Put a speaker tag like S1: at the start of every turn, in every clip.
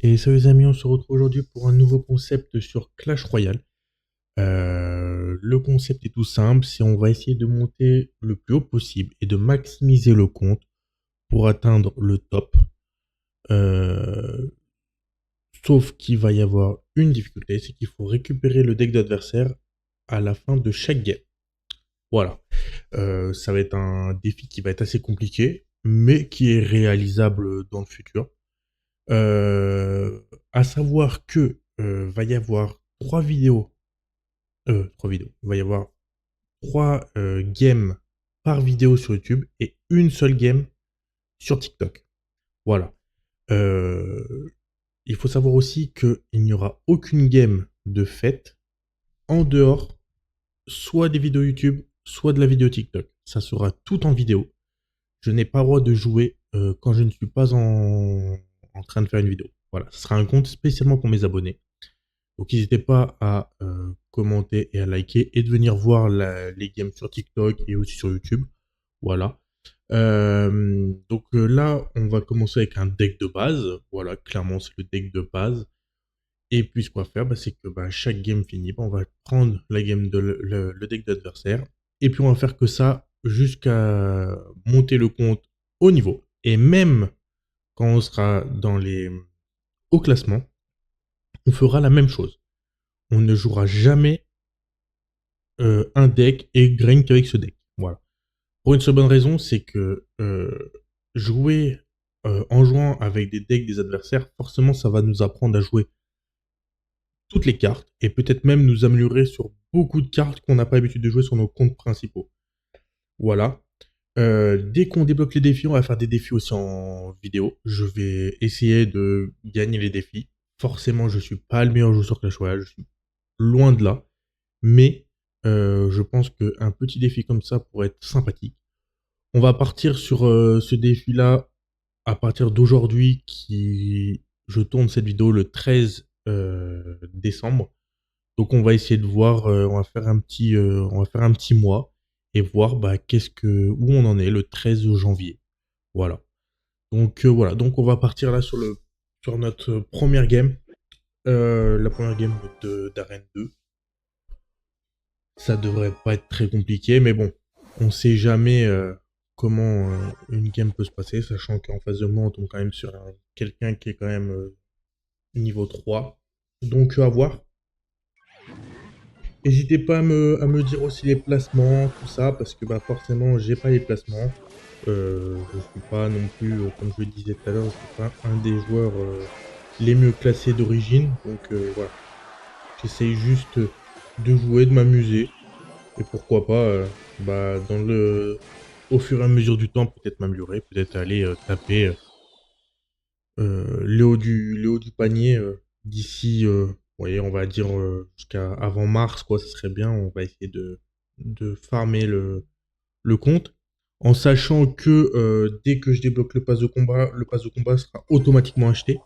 S1: Et salut les amis, on se retrouve aujourd'hui pour un nouveau concept sur Clash Royale. Le concept est tout simple, c'est on va essayer de monter le plus haut possible et de maximiser le compte pour atteindre le top. Euh, Sauf qu'il va y avoir une difficulté, c'est qu'il faut récupérer le deck d'adversaire à la fin de chaque game. Voilà. Ça va être un défi qui va être assez compliqué, mais qui est réalisable dans le futur. Euh, à savoir que va y avoir trois vidéos. Il va y avoir trois games par vidéo sur YouTube et une seule game sur TikTok. Voilà. Euh, il faut savoir aussi qu'il n'y aura aucune game de fête en dehors soit des vidéos YouTube, soit de la vidéo TikTok. Ça sera tout en vidéo. Je n'ai pas le droit de jouer quand je ne suis pas en train de faire une vidéo. Voilà, ce sera un compte spécialement pour mes abonnés. Donc n'hésitez pas à commenter et à liker et de venir voir les games sur TikTok et aussi sur YouTube. Voilà. Là, on va commencer avec un deck de base. Voilà, clairement, c'est le deck de base. Et puis, ce qu'on va faire, c'est que chaque game finie, on va prendre la game le deck d'adversaire. Et puis, on va faire que ça jusqu'à monter le compte au niveau. Et même quand on sera au classement, on fera la même chose. On ne jouera jamais un deck et grain qu'avec ce deck. Voilà. Pour une seule bonne raison, c'est que jouer en jouant avec des decks des adversaires, forcément, ça va nous apprendre à jouer toutes les cartes et peut-être même nous améliorer sur beaucoup de cartes qu'on n'a pas l'habitude de jouer sur nos comptes principaux. Voilà. Dès qu'on débloque les défis, on va faire des défis aussi en vidéo. Je vais essayer de gagner les défis. Forcément, je suis pas le meilleur joueur sur Clash Royale, je suis loin de là. Mais je pense qu'un petit défi comme ça pourrait être sympathique. On va partir sur ce défi-là à partir d'aujourd'hui qui je tourne cette vidéo le 13 décembre. Donc on va essayer de voir, on va faire un petit mois et voir où on en est le 13 janvier. Voilà. Donc on va partir là sur notre première game. La première game d'Arène 2. Ça devrait pas être très compliqué, mais bon, on sait jamais comment une game peut se passer, sachant qu'en face de moi, on tombe quand même sur quelqu'un qui est quand même niveau 3. Donc à voir. N'hésitez pas à me dire aussi les placements, tout ça, parce que forcément, j'ai pas les placements. Je suis pas non plus, comme je le disais tout à l'heure, je suis pas un des joueurs les mieux classés d'origine. Donc voilà, j'essaye juste de jouer, de m'amuser. Et pourquoi pas, au fur et à mesure du temps, peut-être m'améliorer, peut-être aller taper le haut du panier d'ici, voyez, on va dire jusqu'à avant mars, quoi, ça serait bien. On va essayer de farmer le compte, en sachant que dès que je débloque le pass de combat sera automatiquement acheté.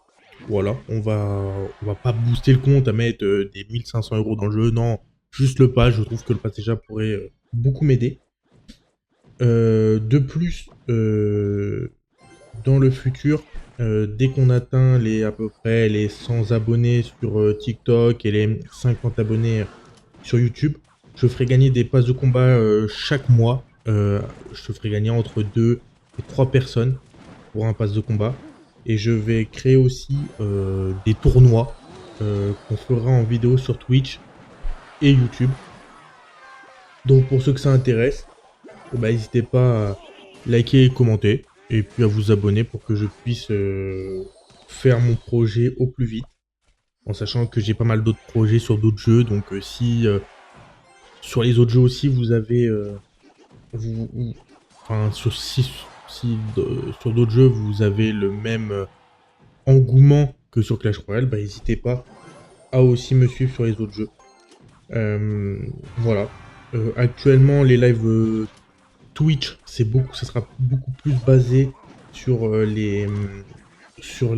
S1: Voilà, on va pas booster le compte à mettre des 1500 € dans le jeu, non, juste le pass. Je trouve que le pass déjà pourrait beaucoup m'aider. De plus, dans le futur, dès qu'on atteint à peu près les 100 abonnés sur TikTok et les 50 abonnés sur YouTube, je ferai gagner des passes de combat chaque mois. Je ferai gagner entre 2 et 3 personnes pour un pass de combat. Et je vais créer aussi des tournois qu'on fera en vidéo sur Twitch et YouTube. Donc pour ceux que ça intéresse, n'hésitez pas à liker et commenter. Et puis à vous abonner pour que je puisse faire mon projet au plus vite. En sachant que j'ai pas mal d'autres projets sur d'autres jeux. Donc si sur les autres jeux aussi vous avez... enfin sur d'autres jeux vous avez le même engouement que sur Clash Royale, n'hésitez pas à aussi me suivre sur les autres jeux. Euh, voilà. Actuellement les lives Twitch, ça sera beaucoup plus basé sur sur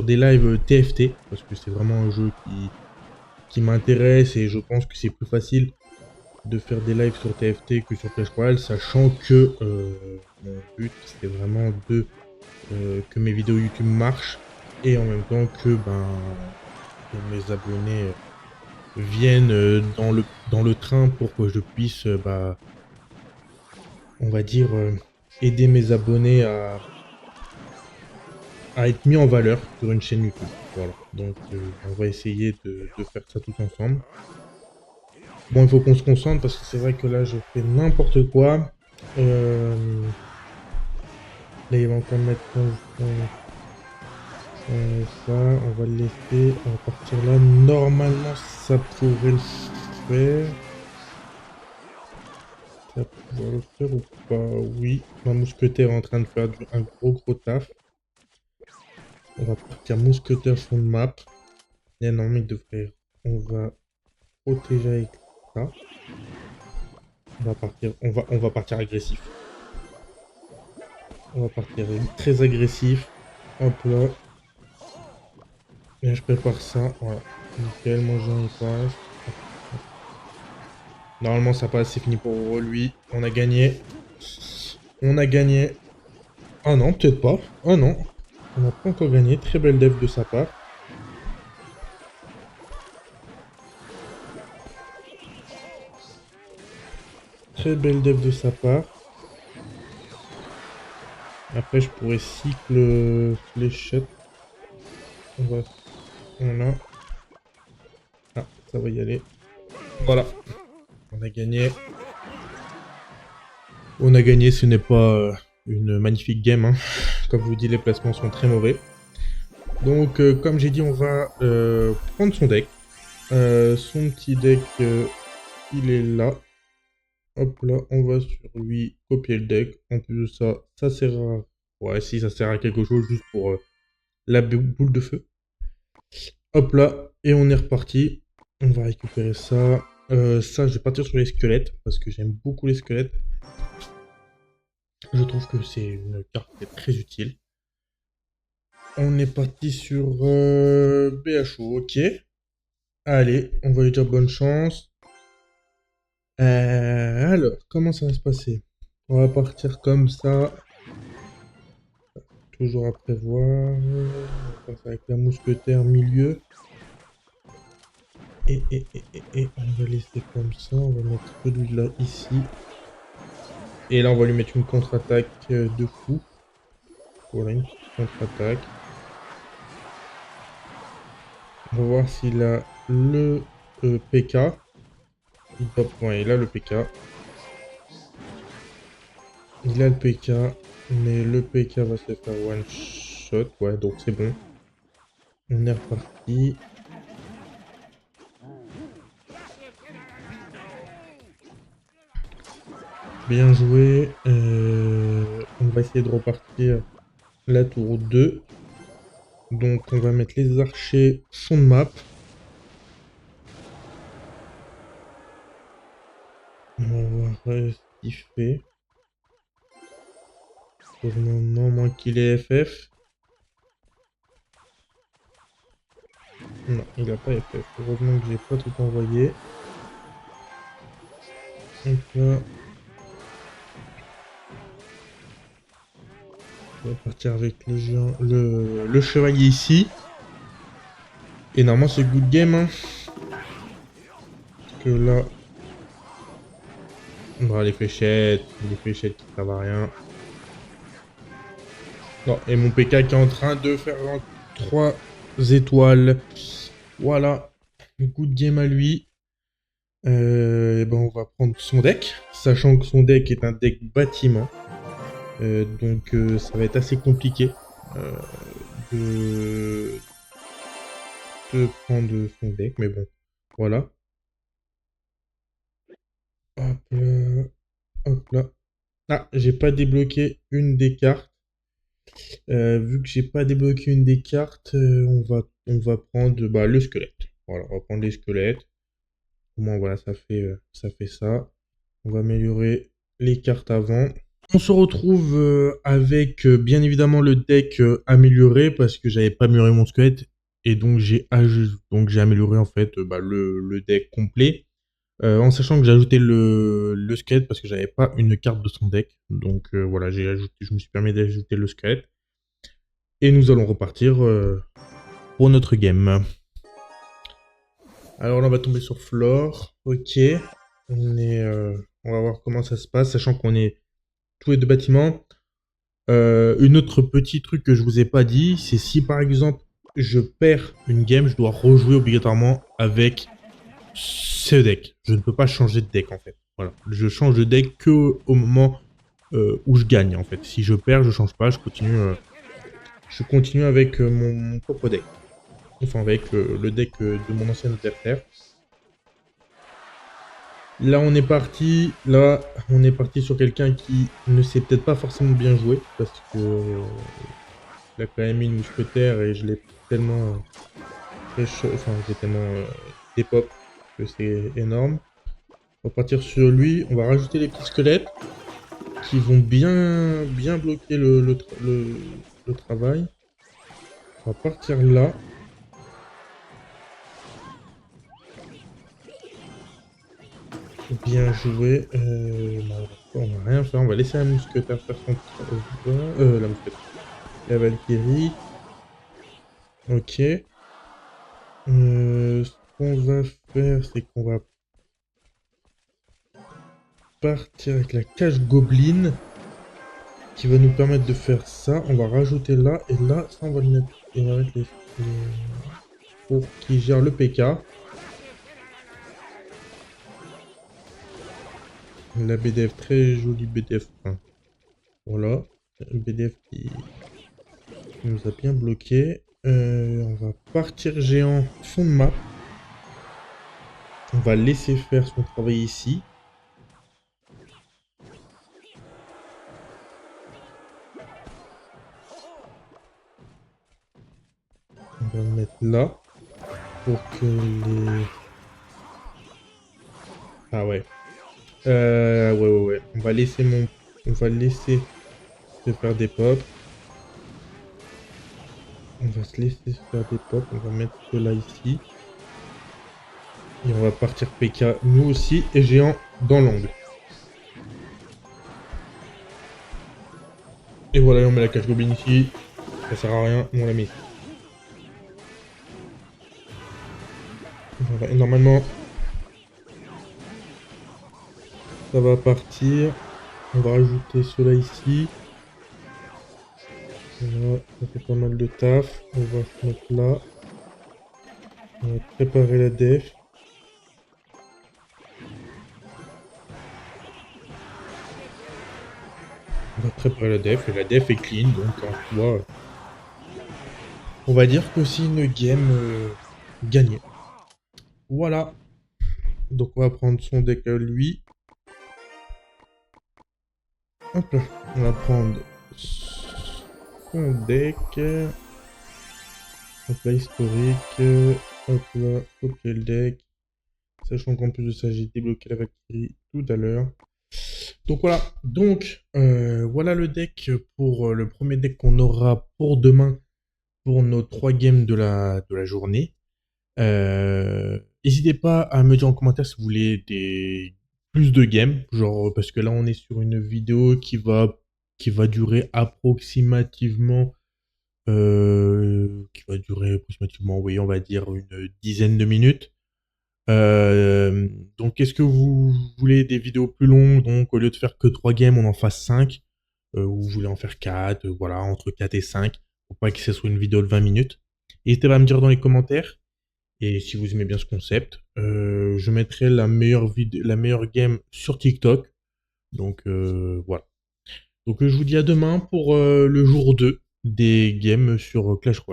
S1: des lives TFT, parce que c'est vraiment un jeu qui m'intéresse et je pense que c'est plus facile de faire des lives sur TFT que sur Clash Royale, sachant que mon but c'est vraiment de que mes vidéos YouTube marchent et en même temps que mes abonnés viennent dans le train pour que je puisse, on va dire, aider mes abonnés à être mis en valeur sur une chaîne YouTube. Voilà, donc on va essayer de faire ça tous ensemble. Bon, il faut qu'on se concentre parce que c'est vrai que là, je fais n'importe quoi. Là, il va encore mettre ça. On va le laisser. On va partir là. Normalement, ça pourrait le faire. Ça pourrait le faire ou pas? Oui. Ma mousquetaire est en train de faire un gros taf. On va partir mousquetaire fond de map. Et non, mais de frère. On va protéger avec ça. On va partir agressif. On va partir très agressif. Hop là. Et je prépare ça. Voilà. Nickel, mon gens il passe. Normalement ça passe, c'est fini pour lui. On a gagné. On a gagné. Ah non, peut-être pas. Ah non. On n'a pas encore gagné. Très belle def de sa part. Très belle def de sa part. Après je pourrais cycle fléchette. On va... Voilà. Ah, ça va y aller. Voilà. On a gagné. On a gagné, ce n'est pas une magnifique game. Hein. Comme je vous dis, les placements sont très mauvais. Donc, comme j'ai dit, on va prendre son deck. Son petit deck, il est là. Hop là, on va sur lui, copier le deck. En plus de ça, ça sert à... Ouais, si, ça sert à quelque chose, juste pour la boule de feu. Hop là, et on est reparti. On va récupérer ça. Ça, je vais partir sur les squelettes, parce que j'aime beaucoup les squelettes. Je trouve que c'est une carte qui est très utile. On est parti sur BHO, ok. Allez, on va lui dire bonne chance. Alors, comment ça va se passer? On va partir comme ça. Toujours à prévoir. On va passer avec la mousquetaire milieu. Et on va laisser comme ça. On va mettre celui là ici. Et là, on va lui mettre une contre-attaque de fou. Voilà, une petite contre-attaque. On va voir s'il a le PK. Ouais, il a le PK. Il a le PK. Mais le PK va se faire one shot. Ouais, donc c'est bon. On est reparti. Bien joué. On va essayer de repartir la tour 2. Donc on va mettre les archers fond de map. On va voir ce qu'il fait. Pour le moment, moins qu'il ait FF. Non, il a pas FF. Heureusement que j'ai pas tout envoyé. Donc là, on va partir avec le géant, le chevalier ici. Et normalement c'est good game. Hein. Parce que là... Bah, les fléchettes qui servent à rien. Non, et mon PK qui est en train de faire 3 étoiles. Voilà. Good game à lui. Et ben on va prendre son deck. Sachant que son deck est un deck bâtiment. Donc ça va être assez compliqué de prendre son deck. Mais bon, voilà. Hop là. Hop là. Ah, j'ai pas débloqué une des cartes. Vu que j'ai pas débloqué une des cartes, on va prendre le squelette. Voilà, on va prendre les squelettes. Au moins, voilà, ça fait ça. On va améliorer les cartes avant. On se retrouve avec bien évidemment le deck amélioré parce que j'avais pas amélioré mon squelette et donc j'ai amélioré en fait le deck complet. En sachant que j'ai ajouté le squelette parce que j'avais pas une carte de son deck. Donc voilà, je me suis permis d'ajouter le squelette. Et nous allons repartir pour notre game. Alors là, on va tomber sur Flore. Ok. On va voir comment ça se passe, sachant qu'on est tous les deux bâtiments. Une autre petit truc que je vous ai pas dit, c'est si par exemple je perds une game, je dois rejouer obligatoirement avec ce deck. Je ne peux pas changer de deck en fait. Voilà. Je change de deck que au moment où je gagne en fait. Si je perds, je change pas, je continue avec mon propre deck. Enfin avec le deck de mon ancien adversaire. Là on est parti sur quelqu'un qui ne sait peut-être pas forcément bien jouer parce que il a quand même mis une mousquetaire et je l'ai tellement j'ai tellement dépop que c'est énorme. On va partir sur lui, on va rajouter les petits squelettes qui vont bien bloquer le travail. On va partir là. Bien joué. On va rien faire, on va laisser la mousquetaire faire son travail. La mousquetaire. La Valkyrie. Ok. Ce qu'on va faire, c'est qu'on va partir avec la cage Goblin qui va nous permettre de faire ça. On va rajouter là et là, ça on va le mettre. Et on va mettre pour qui gère le PK. La BDF, très jolie BDF. Enfin, voilà. BDF qui nous a bien bloqué. On va partir géant fond de map. On va laisser faire son travail ici. On va le mettre là. Pour que les... Ah ouais. Ouais. On va laisser se faire des pops. On va se laisser se faire des pops. On va mettre cela ici. Et on va partir PK nous aussi. Et géant dans l'angle. Et voilà, on met la cage goblin ici. Ça sert à rien, on l'a mis. Voilà, et normalement, ça va partir. On va rajouter cela ici. Voilà, ça fait pas mal de taf. On va se mettre là. On va préparer la def. On va préparer la def et la def est clean, donc en soi, on va dire que c'est une game gagnée. Voilà. Donc on va prendre son deck à lui. Hop là. On va prendre son deck. Hop là, historique. Hop là, copier le deck. Sachant qu'en plus de ça, j'ai débloqué la Valkyrie tout à l'heure. Donc voilà. Donc voilà le deck pour le premier deck qu'on aura pour demain pour nos 3 games de la journée. N'hésitez pas à me dire en commentaire si vous voulez plus de games, genre parce que là on est sur une vidéo qui va durer approximativement oui, on va dire une dizaine de minutes. Donc est-ce que vous voulez des vidéos plus longues, donc au lieu de faire que 3 games on en fasse 5, ou vous voulez en faire 4, voilà, entre 4 et 5 pour pas que ce soit une vidéo de 20 minutes. N'hésitez pas à me dire dans les commentaires. Et si vous aimez bien ce concept, je mettrai la meilleure game sur TikTok. Donc voilà. Donc je vous dis à demain pour le jour 2 des games sur Clash Royale.